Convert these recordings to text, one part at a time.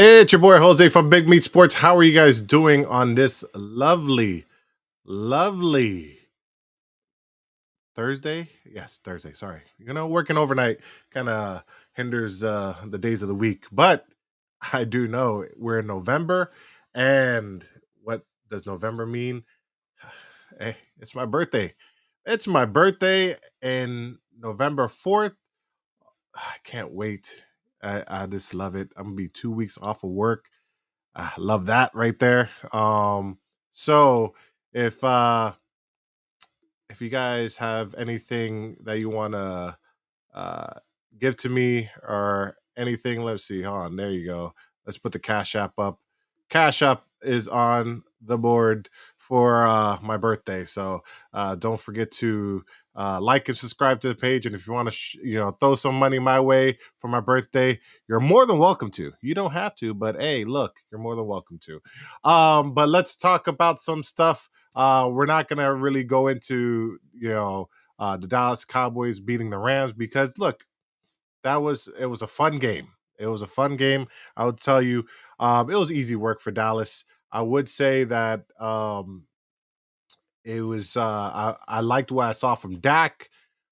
It's your boy Jose from Big Meat Sports. How are you guys doing on this lovely Thursday? Yes, Thursday. Sorry. Working overnight kind of hinders the days of the week, but I do know we're in November. And what does November mean? Hey, it's my birthday. It's my birthday in November 4th. I can't wait. I just love it. I'm gonna be 2 weeks off of work. I love that right there. So if uh if you guys have anything that you want to uh give to me or anything, let's see. Hold on, there you go. Let's put the Cash App up. Cash App is on the board for my birthday. So don't forget to like and subscribe to the page. And if you want to, throw some money my way for my birthday, you're more than welcome to. You don't have to, but hey, look, you're more than welcome to. But let's talk about some stuff. We're not gonna really go into the Dallas Cowboys beating the Rams because look, it was a fun game. It was a fun game. I would tell you, it was easy work for Dallas. I would say that it was I liked what I saw from Dak.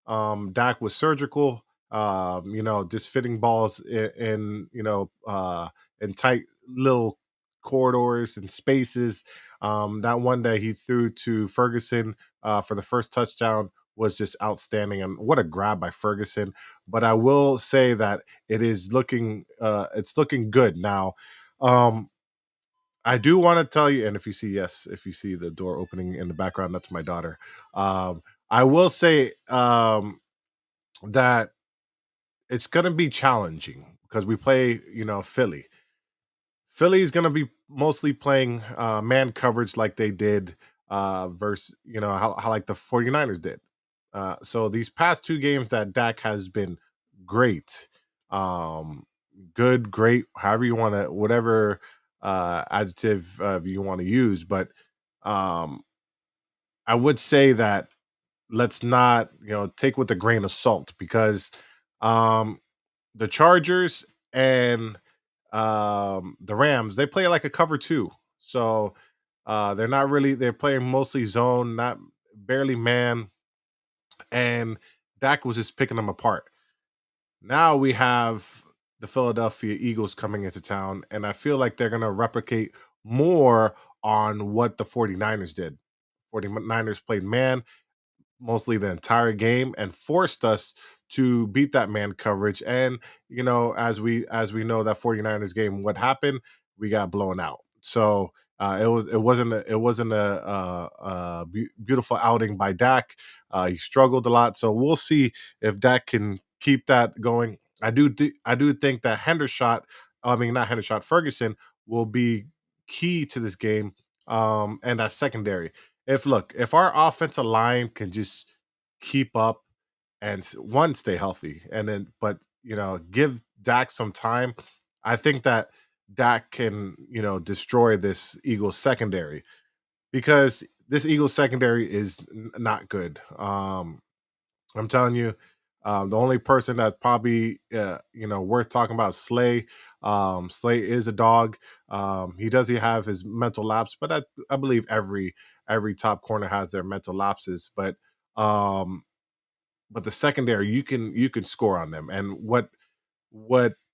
Dak was surgical. Just fitting balls in tight little corridors and spaces. That one that he threw to Ferguson for the first touchdown was just outstanding, and what a grab by Ferguson. But I will say that it's looking good now. Um, I do want to tell you, and if you see the door opening in the background, that's my daughter. I will say that it's going to be challenging because we play, Philly. Philly is going to be mostly playing man coverage like they did versus, how like the 49ers did. So these past two games that Dak has been great. Um, Good, great, however you want to, whatever adjective you want to use. But um, I would say that let's not, take with a grain of salt because um, the Chargers and the Rams, they play like a cover two. So they're playing mostly zone, not barely man. And Dak was just picking them apart. Now we have the Philadelphia Eagles coming into town, and I feel like they're going to replicate more on what the 49ers did. 49ers played man mostly the entire game and forced us to beat that man coverage. And as we know that 49ers game, what happened? We got blown out. So it wasn't a beautiful outing by Dak. He struggled a lot. So we'll see if Dak can keep that going. I do think that not Hendershot, Ferguson will be key to this game. And that secondary. If our offensive line can just keep up and one stay healthy, and then but give Dak some time, I think that Dak can destroy this Eagles secondary because this Eagles secondary is not good. I'm telling you, the only person that's probably worth talking about is Slay. Slay is a dog. He does have his mental lapse, but I believe every top corner has their mental lapses. Um, but the secondary, you can score on them. And what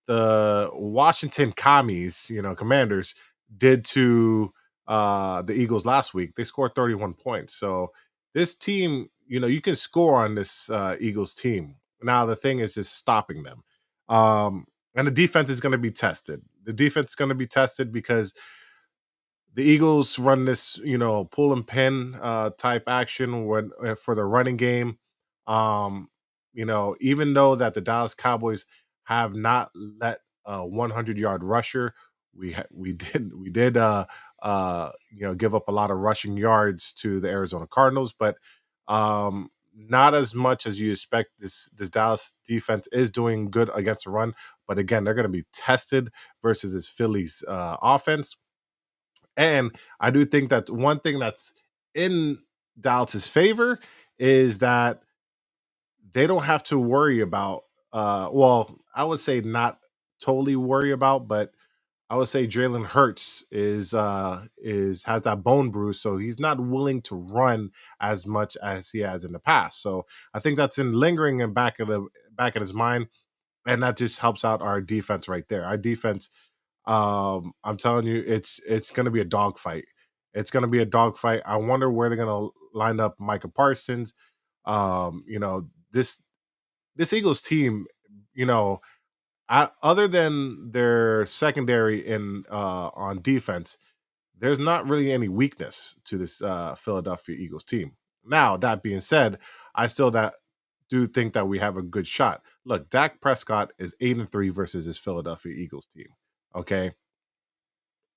the Washington Commies, Commanders, did to the Eagles last week. They scored 31 points. So this team, you can score on this Eagles team. Now the thing is just stopping them. And the defense is going to be tested. The defense is going to be tested because the Eagles run this, pull and pin type action for the running game. Um, even though that the Dallas Cowboys have not let a 100-yard rusher, we did give up a lot of rushing yards to the Arizona Cardinals, but not as much as you expect. This Dallas defense is doing good against the run, but again, they're going to be tested versus this Phillies offense. And I do think that one thing that's in Dallas's favor is that they don't have to worry about well, I would say not totally worry about, but I would say Jalen Hurts is has that bone bruise, so he's not willing to run as much as he has in the past. So I think that's in lingering in back of his mind, and that just helps out our defense right there. Our defense, I'm telling you, it's going to be a dogfight. It's going to be a dogfight. I wonder where they're going to line up Micah Parsons. This Eagles team, you know, other than their secondary in on defense, there's not really any weakness to this Philadelphia Eagles team. Now that being said, I still that do think that we have a good shot. Look, Dak Prescott is 8-3 versus his Philadelphia Eagles team. Okay,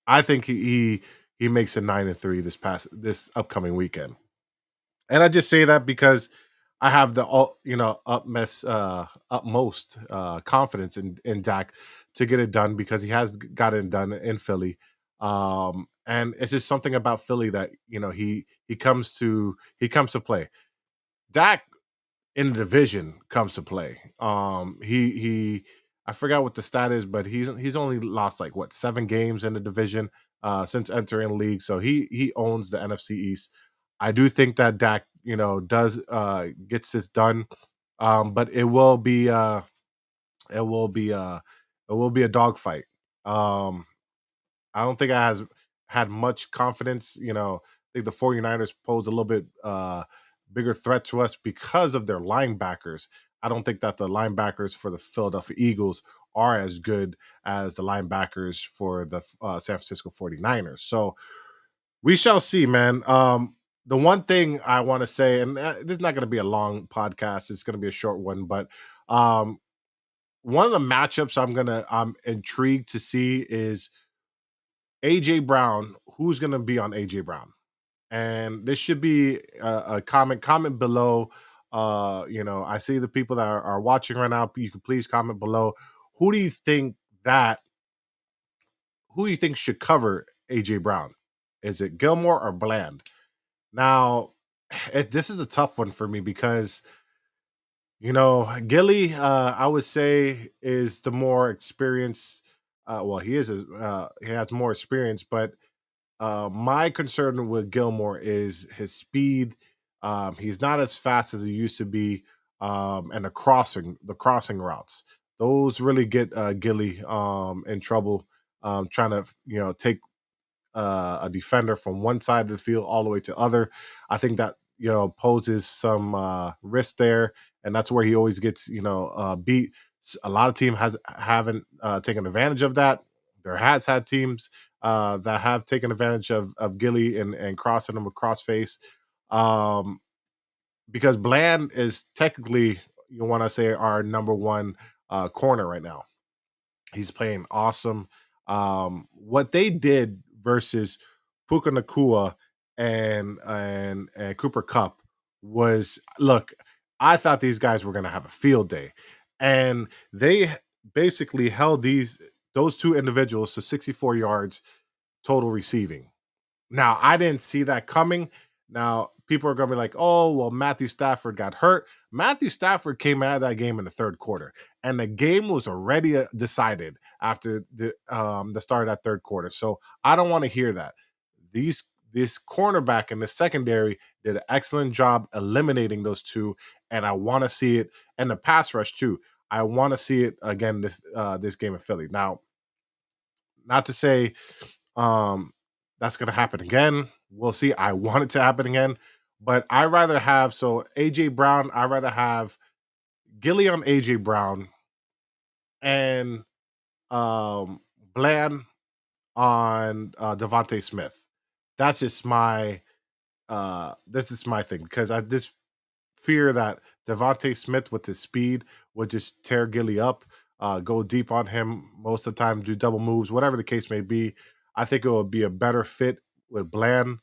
I think he makes a 9-3 this upcoming weekend. And I just say that because I have the utmost confidence in Dak to get it done because he has got it done in Philly. And it's just something about Philly that he comes to play. Dak in the division comes to play. He I forgot what the stat is, but he's only lost like what 7 games in the division since entering the league. So he owns the NFC East. I do think that Dak, does gets this done. But it will be it will be a dogfight. Um I don't think I has had much confidence. I think the 49ers pose a little bit bigger threat to us because of their linebackers. I don't think that the linebackers for the Philadelphia Eagles are as good as the linebackers for the San Francisco 49ers. So we shall see, man. The one thing I want to say, and this is not going to be a long podcast, it's going to be a short one, but um, one of the matchups I'm intrigued to see is AJ Brown. Who's going to be on AJ Brown? And this should be a comment below. I see the people that are watching right now. You can please comment below. Who do you think that? Who do you think should cover AJ Brown? Is it Gilmore or Bland? Now, this is a tough one for me because Gilly, I would say, is the more experienced. Well, he has more experience, but my concern with Gilmore is his speed. He's not as fast as he used to be, and the crossing routes. Those really get Gilly in trouble. Trying to take a defender from one side of the field all the way to other. I think that poses some risk there, and that's where he always gets beat. A lot of teams haven't taken advantage of that. There has had teams that have taken advantage of Gilly and crossing him across face. Um, because Bland is technically, you want to say, our number one corner right now. He's playing awesome. What they did versus Puka Nakua and Cooper Cup was, look. I thought these guys were going to have a field day, and they basically held those two individuals to 64 yards total receiving. Now, I didn't see that coming. Now, people are going to be like, oh, well, Matthew Stafford got hurt. Matthew Stafford came out of that game in the third quarter, and the game was already decided after the start of that third quarter. So I don't want to hear that. These This cornerback and the secondary did an excellent job eliminating those two, and I want to see it and the pass rush too. I want to see it again this game in Philly. Now, not to say um that's gonna happen again. We'll see. I want it to happen again, but I rather have so AJ Brown. I rather have Gilly on AJ Brown and um Bland on Devontae Smith. That's just my this is my thing because I just fear that Devontae Smith with his speed would just tear Gilly up, go deep on him most of the time, do double moves, whatever the case may be. I think it would be a better fit with Bland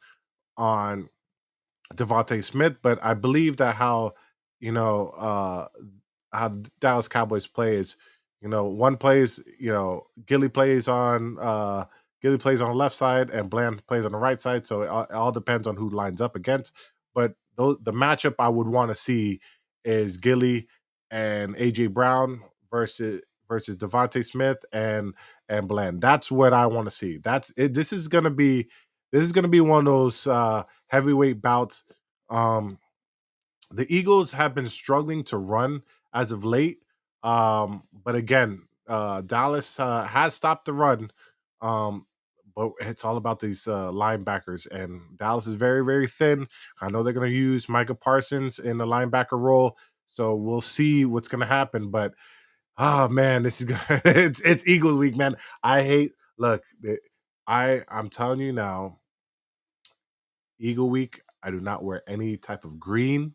on Devontae Smith, but I believe that how Dallas Cowboys play is, one plays, Gilly plays on the left side and Bland plays on the right side, so it all depends on who lines up against. But the matchup I would want to see is Gilly and AJ Brown versus Devontae Smith and Bland. That's what I want to see. That's it. This is gonna be one of those heavyweight bouts. Um, the Eagles have been struggling to run as of late. But again, Dallas has stopped the run. Um, but it's all about these linebackers, and Dallas is very, very thin. I know they're going to use Micah Parsons in the linebacker role, so we'll see what's going to happen. But oh man, this is it's Eagles week, man. I hate look. I'm telling you now, Eagle week. I do not wear any type of green.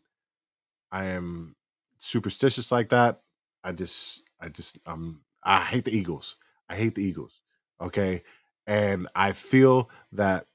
I am superstitious like that. I hate the Eagles. I hate the Eagles. Okay. And I feel that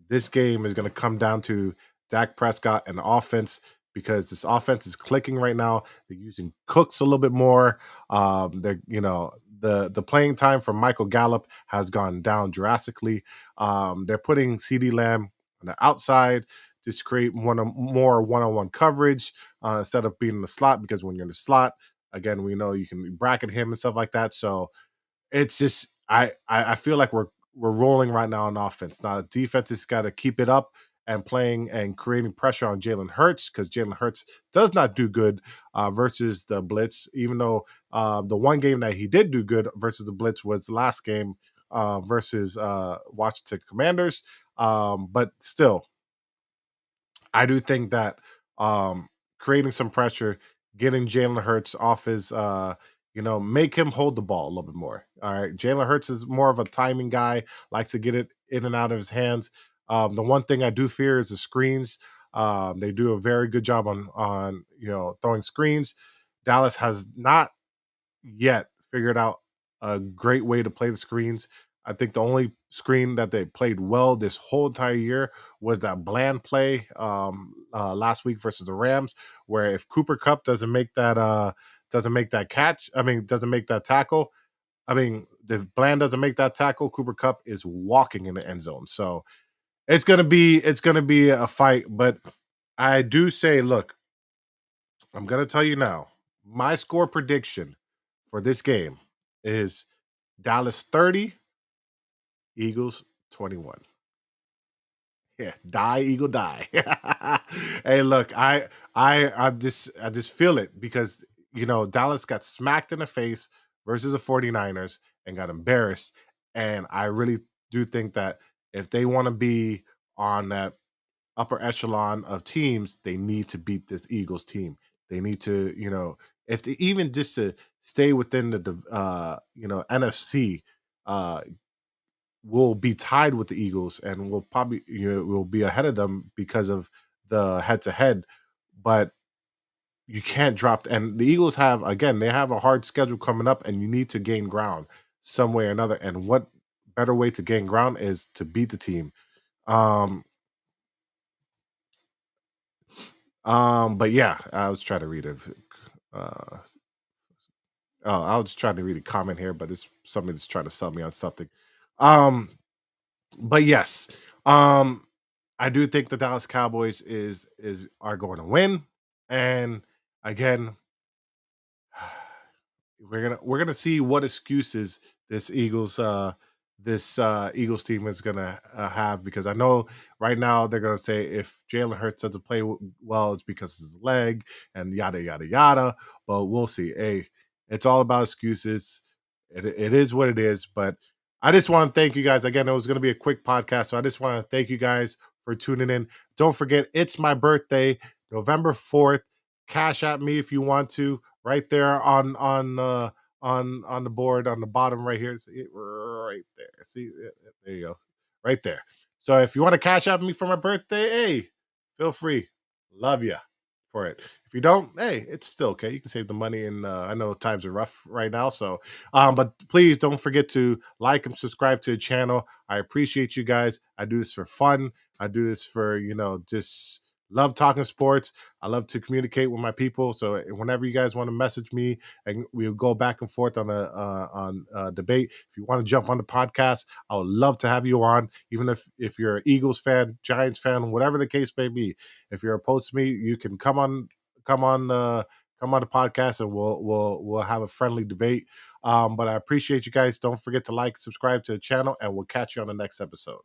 this game is going to come down to Dak Prescott and the offense because this offense is clicking right now. They're using Cooks a little bit more. The playing time for Michael Gallup has gone down drastically. They're putting CD Lamb on the outside just create more one-on-one coverage instead of being in the slot because when you're in the slot, again, we know you can bracket him and stuff like that. So it's just I feel like we're rolling right now on offense. Now the defense has got to keep it up and playing and creating pressure on Jalen Hurts because Jalen Hurts does not do good versus the blitz. Even though the one game that he did do good versus the blitz was the last game versus Washington Commanders. But still, I do think that creating some pressure, getting Jalen Hurts off his, make him hold the ball a little bit more. All right. Jalen Hurts is more of a timing guy, likes to get it in and out of his hands. The one thing I do fear is the screens. They do a very good job on throwing screens. Dallas has not yet figured out a great way to play the screens. I think the only screen that they played well this whole entire year was that Bland play last week versus the Rams, where if Cooper Cup doesn't make that catch, I mean doesn't make that tackle, I mean if Bland doesn't make that tackle, Cooper Cup is walking in the end zone. So it's gonna be a fight, but I do say, look, I'm gonna tell you now, my score prediction for this game is Dallas 30, Eagles 21. Yeah, die Eagle die. Hey, look, I just feel it because Dallas got smacked in the face versus the 49ers and got embarrassed. And I really do think that if they want to be on that upper echelon of teams, they need to beat this Eagles team. They need to, if they, even just to stay within the NFC, uh, will be tied with the Eagles and will probably will be ahead of them because of the head to head. But you can't drop. And the Eagles have again, they have a hard schedule coming up, and you need to gain ground some way or another. And what better way to gain ground is to beat the team. Um, but yeah, I was trying to read it. Uh, I was trying to read a comment here, but it's somebody that's trying to sell me on something. Um, but yes, um, I do think the Dallas Cowboys is are going to win, and again, we're gonna see what excuses this Eagles team is gonna have because I know right now they're gonna say if Jalen Hurts doesn't play well, it's because of his leg and yada yada yada. But we'll see. Hey, It's all about excuses. It is what it is. But I just want to thank you guys again. It was going to be a quick podcast, so I just want to thank you guys for tuning in. Don't forget, it's my birthday, November 4th. Cash at me if you want to, right there on the board on the bottom right here. See it right there. See, there you go, right there. So if you want to cash at me for my birthday, hey, feel free. Love you for it. If you don't, hey, it's still okay. You can save the money, and I know times are rough right now. So, but please don't forget to like and subscribe to the channel. I appreciate you guys. I do this for fun. I do this for just love talking sports. I love to communicate with my people. So whenever you guys want to message me, and we'll go back and forth on a debate. If you want to jump on the podcast, I would love to have you on. Even if you're an Eagles fan, Giants fan, whatever the case may be. If you're opposed to me, you can come on come on the podcast, and we'll have a friendly debate. But I appreciate you guys. Don't forget to like, subscribe to the channel, and we'll catch you on the next episode.